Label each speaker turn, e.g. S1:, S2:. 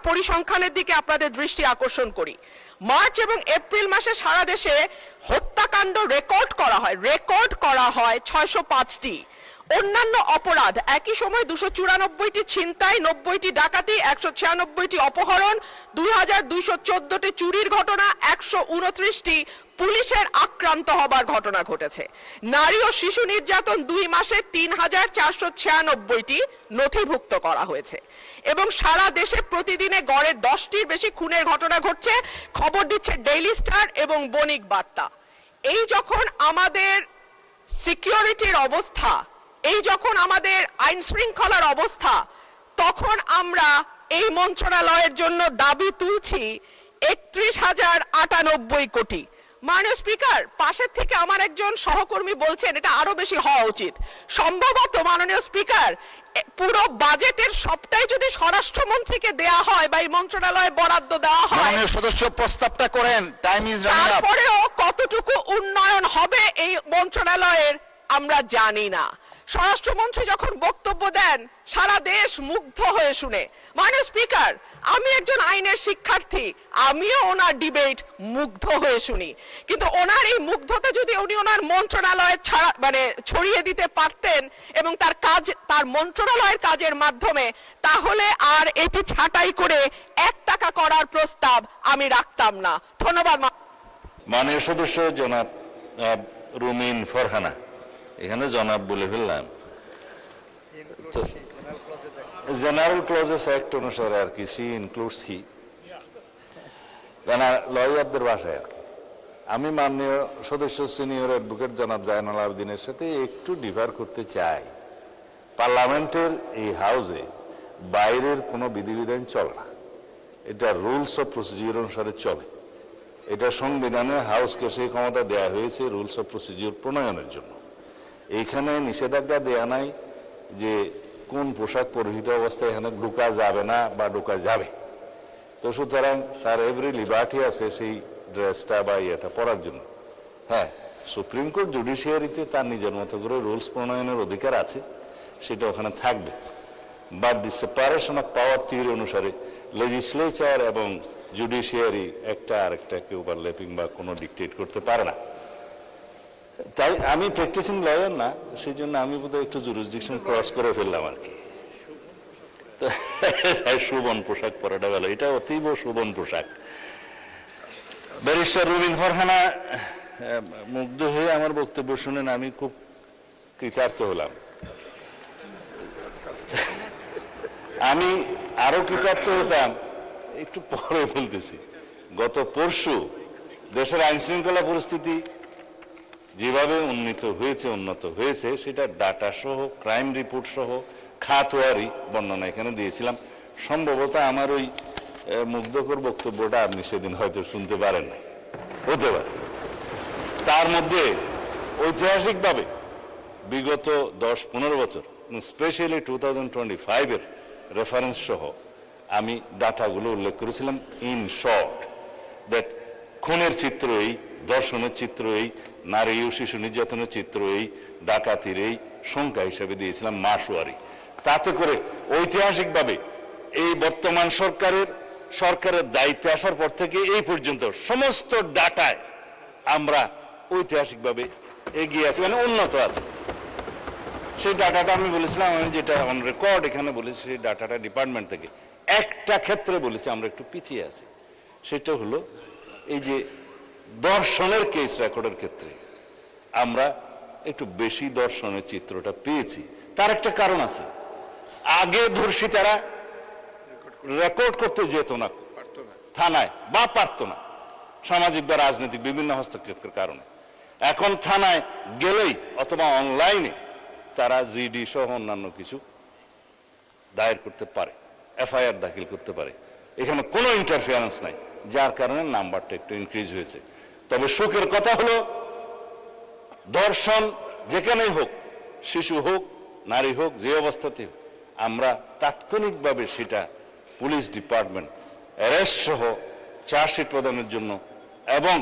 S1: পরিসংখ্যানের দিকে আপনাদের দৃষ্টি আকর্ষণ করি। মার্চ এবং এপ্রিল মাসে সারা দেশে হত্যাকাণ্ড রেকর্ড করা হয় 605টি। অন্যান্য অপরাধ একই সময় 294টি ছিনতাই, 90টি ডাকাতি, 196টি অপহরণ, 2214টি চুরির ঘটনা, 129টি পুলিশের আক্রান্ত হবার ঘটনা ঘটেছে। নারী ও শিশু নির্যাতন 2 মাসে 3496টি নথিভুক্ত করা হয়েছে এবং সারা দেশে প্রতিদিনে গড়ে 10টির বেশি খুনের ঘটনা ঘটছে, খবর দিচ্ছে ডেইলি স্টার এবং বণিক বার্তা। এই যখন আমাদের সিকিউরিটির অবস্থা, এই যখন আমাদের আইন শৃঙ্খলার অবস্থা, তখন আমরা এই মন্ত্রণালয়ের জন্য দাবি তুলছি 31,098 কোটি। মাননীয় স্পিকার, পাশের থেকে আমার একজন সহকর্মী বলছেন এটা আরো বেশি হওয়া উচিত। সম্ভবত মাননীয় স্পিকার, পুরো বাজেটের সবটাই যদি স্বরাষ্ট্রমন্ত্রীকে দেয়া হয় বা এই মন্ত্রণালয়ে বরাদ্দ দেওয়া হয়,
S2: মাননীয় সদস্য প্রস্তাবটা করেন, টাইম ইজ রানিং আপ।
S1: তারপরেও কতটুকু উন্নয়ন হবে এই মন্ত্রণালয়ের আমরা জানি না। স্বরাষ্ট্রমন্ত্রী যখন বক্তব্য দেন সারা দেশ মুগ্ধ হয়ে শুনে। মাননীয় স্পিকার, আমি একজন আইনের শিক্ষার্থী, আমিও ওনার ডিবেট মুগ্ধ হয়ে শুনি, কিন্তু ওনার এই মুগ্ধতা যদি উনি ওনার মন্ত্রণালয়ে ছড়িয়ে দিতে পারতেন এবং তার মন্ত্রণালয়ের কাজের মাধ্যমে, তাহলে আর এটি ছাঁটাই করে 1 টাকা করার প্রস্তাব আমি রাখতাম না। ধন্যবাদ।
S3: মাননীয় সদস্য জনাব রুমিন ফরহানা, এখানে জনাব বলে ফেললাম, জেনারেল ক্লজেস অ্যাক্ট অনুসারে আর কি, সি ইনক্লুডস হি, লয়ারদের ভাষায় আর কি। আমি মাননীয় সদস্য সিনিয়র অ্যাডভোকেট জনাব জায়নাল আবেদিনের সাথে একটু ডিফার করতে চাই। পার্লামেন্টের এই হাউসে বাইরের কোনো বিধিবিধান চলে না, এটা রুলস অফ প্রসিডিউর অনুসারে চলে। এটা সংবিধানে হাউসকে সেই ক্ষমতা দেয়া হয়েছে রুলস অফ প্রসিডিউর প্রণয়নের জন্য। এইখানে নিষেধাজ্ঞা দেয়া নাই যে কোন পোশাক পরিহিত অবস্থায় এখানে ঢোকা যাবে না বা ঢোকা যাবে। তো সুতরাং তার এভরি লিবার্টি আছে সেই ড্রেসটা বা ইয়েটা পরার জন্য। হ্যাঁ, সুপ্রিম কোর্ট জুডিশিয়ারিতে তার নিজের মতো করে রুলস প্রণয়নের অধিকার আছে, সেটা ওখানে থাকবে। But the separation of power theory অনুসারে লেজিসলেচার এবং জুডিশিয়ারি একটা আরেকটাকে ওভারল্যাপিং বা কোনো ডিকটেট করতে পারে না। তাই আমি প্র্যাকটিসিং লয়ার না, সেই জন্য আমি বোধহয় একটু জুরিসডিকশন ক্রস করে ফেললাম আর কি। শোভন পোশাক পরাটা গেল, এটা অতীব শোভন পোশাক। ব্যারিস্টার রুমিন ফরহানা মুগ্ধ হয়ে আমার বক্তব্য শুনেন, আমি খুব কৃতার্থ হলাম। আমি আরো কৃতার্থ হতাম, একটু পরে বলতেছি। গত পরশু দেশের আইন শৃঙ্খলা পরিস্থিতি যেভাবে উন্নত হয়েছে সেটা ডাটা সহ, ক্রাইম রিপোর্ট সহ, খাতওয়ারি বর্ণনা এখানে দিয়েছিলাম। সম্ভবত আমার ওই মুগ্ধকর বক্তব্যটা আপনি সেদিন হয়তো শুনতে পারেন না, হতে পারে। তার মধ্যে ঐতিহাসিকভাবে বিগত 10-15 বছর, স্পেশালি 2025-এর রেফারেন্স সহ আমি ডাটাগুলো উল্লেখ করেছিলাম। ইন শর্ট, দ্যাট খুনের চিত্র এই, ধর্ষণের চিত্র এই, নারী ও শিশু নির্যাতনের চিত্র এই, ডাকাতির এই সংখ্যা হিসেবে দিয়েছিলাম মাসওয়ারি। তাতে করে ঐতিহাসিকভাবে এই বর্তমান সরকারের দায়িত্বে আসার পর থেকে এই পর্যন্ত সমস্ত ডাটায় আমরা ঐতিহাসিকভাবে এগিয়ে আছি, মানে উন্নত আছে। সেই ডাটাটা আমি বলেছিলাম, আমি যেটা অন রেকর্ড এখানে বলেছি, সেই ডাটাটা ডিপার্টমেন্ট থেকে একটা ক্ষেত্রে বলেছি আমরা একটু পিছিয়ে আছি। সেটা হলো এই যে দর্শনের কেস রেকর্ডের ক্ষেত্রে আমরা একটু বেশি দর্শনের চিত্রটা পেয়েছি। তার একটা কারণ আছে, আগে ধর্ষিতারা রেকর্ড করতে যেত না থানায়, বা পারত না, সামাজিক বা রাজনৈতিক বিভিন্ন হস্তক্ষেপের কারণে। এখন থানায় গেলেই অথবা অনলাইনে তারা জিডি সহ অন্যান্য কিছু দায়ের করতে পারে, এফআইআর দাখিল করতে পারে। এখানে কোনো ইন্টারফিয়ারেন্স নাই, যার কারণে নাম্বারটা একটু ইনক্রিজ হয়েছে। তবে সুখের কথা হলো, ধর্ষণ যেখানেই হোক, শিশু হোক, নারী হোক, যে অবস্থাতে হোক, আমরা তাৎক্ষণিকভাবে সেটা পুলিশ ডিপার্টমেন্ট অ্যারেস্ট সহ চার্জশিট প্রদানের জন্য এবং